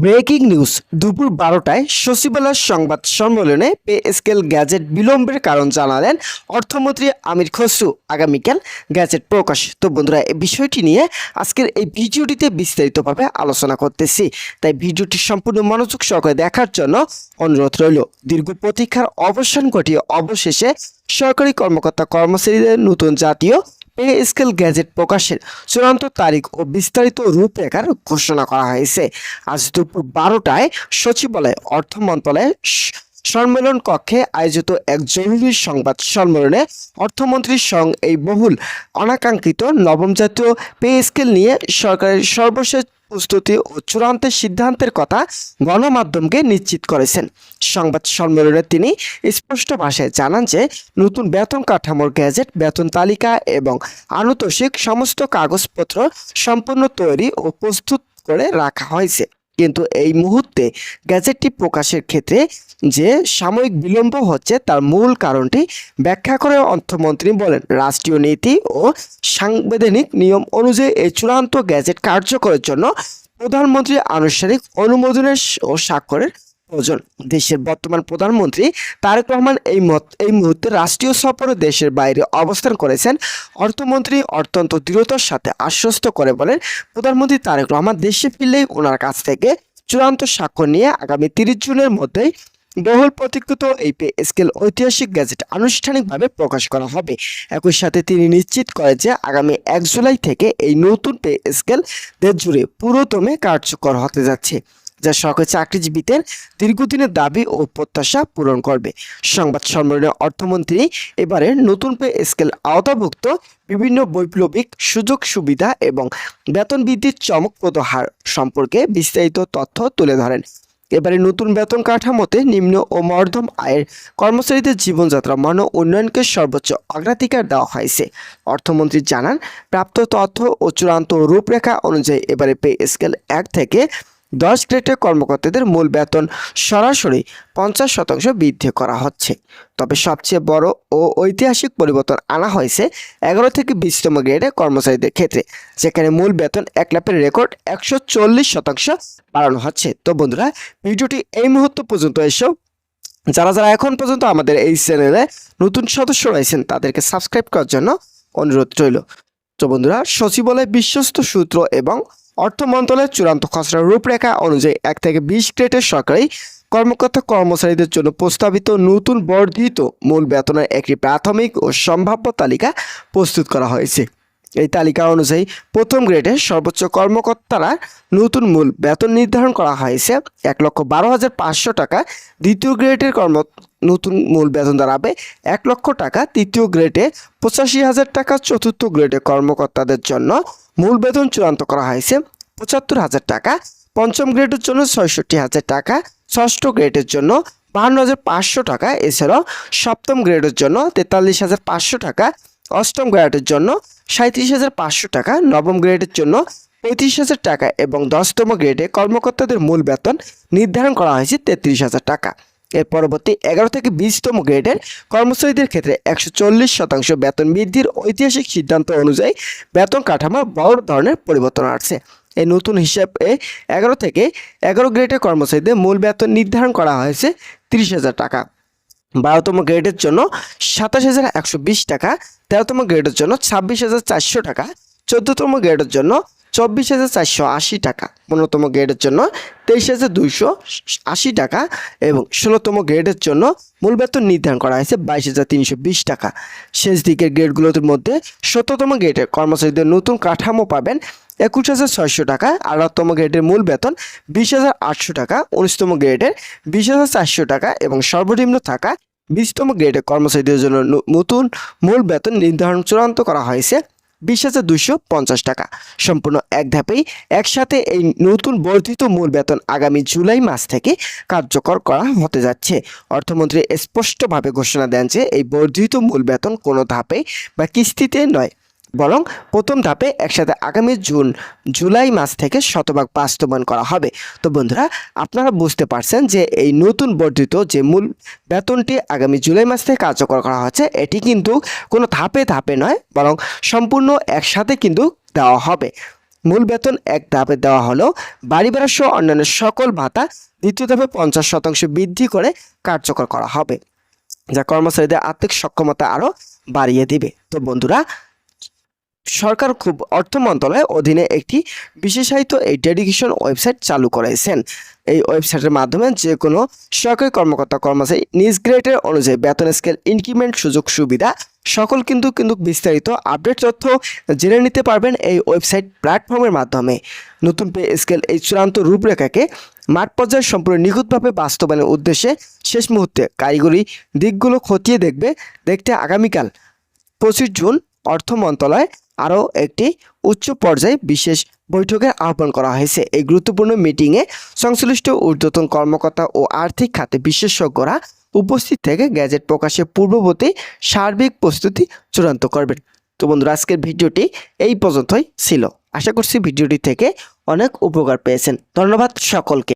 Breaking news দুপুর 12টায় সচিবালয়ের সংবাদ সম্মেলনে পে স্কেল গ্যাজেট বিলম্বের কারণ জানালেন অর্থমন্ত্রী আমির খসরু। আগামীকাল গ্যাজেট প্রকাশ। তো বন্ধুরা, এই বিষয়টি নিয়ে আজকের এই ভিডিওটিতে বিস্তারিতভাবে আলোচনা করতেছি, তাই ভিডিওটি সম্পূর্ণ মনোযোগ সহকারে দেখার জন্য অনুরোধ রইল। দীর্ঘ প্রতীক্ষার অবসান ঘটিয়ে অবশেষে সরকারি কর্মকর্তা কর্মচারীদের নতুন জাতীয় পে স্কেল গ্যাজেট প্রকাশের চূড়ান্ত তারিখ ও বিস্তারিত রূপরেখার ঘোষণা করা হয়েছে। আজ দুপুর 12টায় সচিবালয় অর্থ মন্ত্রণালয়ের সম্মেলন কক্ষে আয়োজিত এক জরুরি সংবাদ সম্মেলনে অর্থমন্ত্রীর সঙ্গে এই বহুল অনাকাঙ্ক্ষিত নবম জাতীয় পে স্কেল নিয়ে সরকারের সর্বশেষ প্রস্তুতি ও চূড়ান্ত সিদ্ধান্তের কথা গণমাধ্যমকে নিশ্চিত করেছেন। সংবাদ সম্মেলনে তিনি স্পষ্ট ভাষায় জানান যে নতুন বেতন কাঠামোর গ্যাজেট, বেতন তালিকা এবং আনুতোষিক সমস্ত কাগজপত্র সম্পূর্ণ তৈরি ও প্রস্তুত করে রাখা হয়েছে, কিন্তু এই মুহূর্তে গ্যাজেটটি প্রকাশের ক্ষেত্রে যে সাময়িক বিলম্ব হচ্ছে তার মূল কারণটি ব্যাখ্যা করে অর্থমন্ত্রী বলেন, রাষ্ট্রীয় নীতি ও সাংবিধানিক নিয়ম অনুযায়ী এই চূড়ান্ত গ্যাজেট কার্যকরের জন্য প্রধানমন্ত্রীর আনুষ্ঠানিক অনুমোদনের ও স্বাক্ষরের প্রয়োজন। দেশের বর্তমান প্রধানমন্ত্রী তারেক রহমান এই মুহূর্তে রাষ্ট্রীয় সফরে দেশের বাইরে অবস্থান করেছেন। অর্থমন্ত্রী অত্যন্ত দৃঢ়তার সাথে আশ্বস্ত করে বলেন, প্রধানমন্ত্রী তারেক রহমান দেশে ফিরলেই ওনার কাছ থেকে চূড়ান্ত স্বাক্ষর নিয়ে আগামী 30 জুনের মধ্যেই বহুল প্রতীক্ষিত এই পে স্কেল ঐতিহাসিক গ্যাজেট আনুষ্ঠানিকভাবে প্রকাশ করা হবে। একই সাথে তিনি নিশ্চিত করেন যে আগামী 1 জুলাই থেকে এই নতুন পে স্কেল দেশ জুড়ে পুরোদমে কার্যকর হতে যাচ্ছে, যা সরকারি চাকরিজীবীদের দীর্ঘদিনের দাবি ও প্রত্যাশা পূরণ করবে। সংবাদ সম্মেলনে অর্থমন্ত্রী এবারে নতুন পে স্কেল আওতাভুক্ত বিভিন্ন বৈপ্লবিক সুযোগ সুবিধা এবং বেতন বৃদ্ধির চমকপ্রদ হার সম্পর্কে বিস্তারিত তথ্য তুলে ধরেন। এবারে নতুন বেতন কাঠামোতে নিম্ন ও মধ্যম আয়ের কর্মচারীদের জীবনযাত্রা মান উন্নয়নকে সর্বোচ্চ অগ্রাধিকার দেওয়া হয়েছে। অর্থমন্ত্রী জানান, প্রাপ্ত তথ্য ও চূড়ান্ত রূপরেখা অনুযায়ী এবারে পে স্কেল 1 থেকে 10 গ্রেডের কর্মকর্তাদের মূল বেতন সরাসরি 50% বৃদ্ধি করা হচ্ছে। তবে সবচেয়ে বড় ও ঐতিহাসিক পরিবর্তন আনা হয়েছে 11 থেকে 20তম গ্রেডের কর্মচারীদের ক্ষেত্রে, যেখানে মূল বেতন 1 লাখের রেকর্ড 140% বাড়ানো হচ্ছে। তো বন্ধুরা, ভিডিওটি এই মুহূর্ত পর্যন্ত এসো যারা যারা এখন পর্যন্ত আমাদের এই চ্যানেলে নতুন সদস্য রয়েছেন তাদেরকে সাবস্ক্রাইব করার জন্য অনুরোধ রইল। তো বন্ধুরা, সচিবালয় বিশ্বস্ত সূত্র এবং অর্থ মন্ত্রণালয়ের চূড়ান্ত খসড়া রূপরেখা অনুযায়ী 1 থেকে 20 গ্রেডের সরকারি কর্মকর্তা কর্মচারীদের জন্য প্রস্তাবিত নতুন বর্ধিত মূল বেতনের একটি প্রাথমিক ও সম্ভাব্য তালিকা প্রস্তুত করা হয়েছে। এই তালিকা অনুযায়ী প্রথম গ্রেডের সর্বোচ্চ কর্মকর্তারা নতুন মূল বেতন নির্ধারণ করা হয়েছে 1,12,500 টাকা। দ্বিতীয় গ্রেডের নতুন মূল বেতন দাঁড়াবে 1 লক্ষ টাকা। তৃতীয় গ্রেডে 85,000 টাকা। চতুর্থ গ্রেডের কর্মকর্তাদের জন্য মূল বেতন চূড়ান্ত করা হয়েছে 75,000 টাকা। পঞ্চম গ্রেডের জন্য 66,000 টাকা। ষষ্ঠ গ্রেডের জন্য 52,500 টাকা। এছাড়াও সপ্তম গ্রেডের জন্য 43,500 টাকা। অষ্টম গ্রেডের জন্য 37,500 টাকা। নবম গ্রেডের জন্য 35,000 টাকা এবং 10তম গ্রেডে কর্মকর্তাদের মূল বেতন নির্ধারণ করা হয়েছে 33,000 টাকা। এর পরবর্তী 11 থেকে 20তম গ্রেডের কর্মচারীদের ক্ষেত্রে 140% বেতন বৃদ্ধির ঐতিহাসিক সিদ্ধান্ত অনুযায়ী বেতন কাঠামোর বড় ধরনের পরিবর্তন আসছে। এই নতুন হিসাবে 11 থেকে 11 গ্রেডের কর্মচারীদের মূল বেতন নির্ধারণ করা হয়েছে 30,000 টাকা। 12তম গ্রেডের জন্য 27,120 টাকা। 13তম গ্রেডের জন্য 26,400 টাকা। 14তম গ্রেডের জন্য 24,480 টাকা। 15তম গ্রেডের জন্য 23,280 টাকা এবং 16তম গ্রেডের জন্য মূল বেতন নির্ধারণ করা হয়েছে 22,320 টাকা। শেষ দিকের গ্রেডগুলোর মধ্যে 17তম গ্রেডের কর্মচারীদের নতুন কাঠামো পাবেন 21,600 টাকা। 18তম গ্রেডের মূল বেতন 20,800 টাকা। 19তম গ্রেডের 20,400 টাকা এবং সর্বনিম্ন থাকা 20তম গ্রেডের কর্মচারীদের জন্য নতুন মূল বেতন নির্ধারণ চূড়ান্ত করা হয়েছে 20,250 টাকা। সম্পূর্ণ এক ধাপেই একসাথে এই নতুন বর্ধিত মূল বেতন আগামী জুলাই মাস থেকে কার্যকর করা হতে যাচ্ছে। অর্থমন্ত্রী স্পষ্টভাবে ঘোষণা দেন যে এই বর্ধিত মূল বেতন কোনো ধাপে বা কিস্তিতে নয়, বরং প্রথম ধাপে একসাথে আগামী জুলাই মাস থেকে শতভাগ বাস্তবায়ন করা হবে। তো বন্ধুরা, আপনারা বুঝতে পারছেন যে এই নতুন বর্ধিত যে মূল বেতনটি আগামী জুলাই মাস থেকে কার্যকর করা হচ্ছে, এটি কিন্তু কোনো ধাপে ধাপে নয়, বরং সম্পূর্ণ একসাথে কিন্তু দেওয়া হবে। মূল বেতন এক ধাপে দেওয়া হলেও বাড়ি ভাড়া সহ অন্যান্য সকল ভাতা দ্বিতীয় ধাপে 50% বৃদ্ধি করে কার্যকর করা হবে, যা কর্মচারীদের আর্থিক সক্ষমতা আরও বাড়িয়ে দিবে। তো বন্ধুরা, সরকার খুব অর্থ মন্ত্রণালয়ের অধীনে একটি বিশেষায়িত এই ডেডিকেশন ওয়েবসাইট চালু করেছেন। এই ওয়েবসাইটের মাধ্যমে যে কোনো সরকারি কর্মকর্তা কর্মচারী নিজ গ্রেডের অনুযায়ী বেতন স্কেল, ইনক্রিমেন্ট, সুযোগ সুবিধা সকল কিন্তু বিস্তারিত আপডেট তথ্য জেনে নিতে পারবেন এই ওয়েবসাইট প্ল্যাটফর্মের মাধ্যমে। নতুন পে স্কেল এই চূড়ান্ত রূপরেখাকে মাঠ পর্যায়ে সম্পূর্ণ নিখুঁতভাবে বাস্তবায়নের উদ্দেশ্যে শেষ মুহূর্তে কারিগরি দিকগুলো খতিয়ে দেখতে আগামীকাল 25 জুন অর্থ মন্ত্রণালয় আরও একটি উচ্চ পর্যায়ে বিশেষ বৈঠকের আহ্বান করা হয়েছে। এই গুরুত্বপূর্ণ মিটিংয়ে সংশ্লিষ্ট ঊর্ধ্বতন কর্মকর্তা ও আর্থিক খাতে বিশেষজ্ঞরা উপস্থিত থেকে গ্যাজেট প্রকাশের পূর্ববর্তী সার্বিক প্রস্তুতি চূড়ান্ত করবেন। তো বন্ধুরা, আজকের ভিডিওটি এই পর্যন্তই ছিল। আশা করছি ভিডিওটি থেকে অনেক উপকার পেয়েছেন। ধন্যবাদ সকলকে।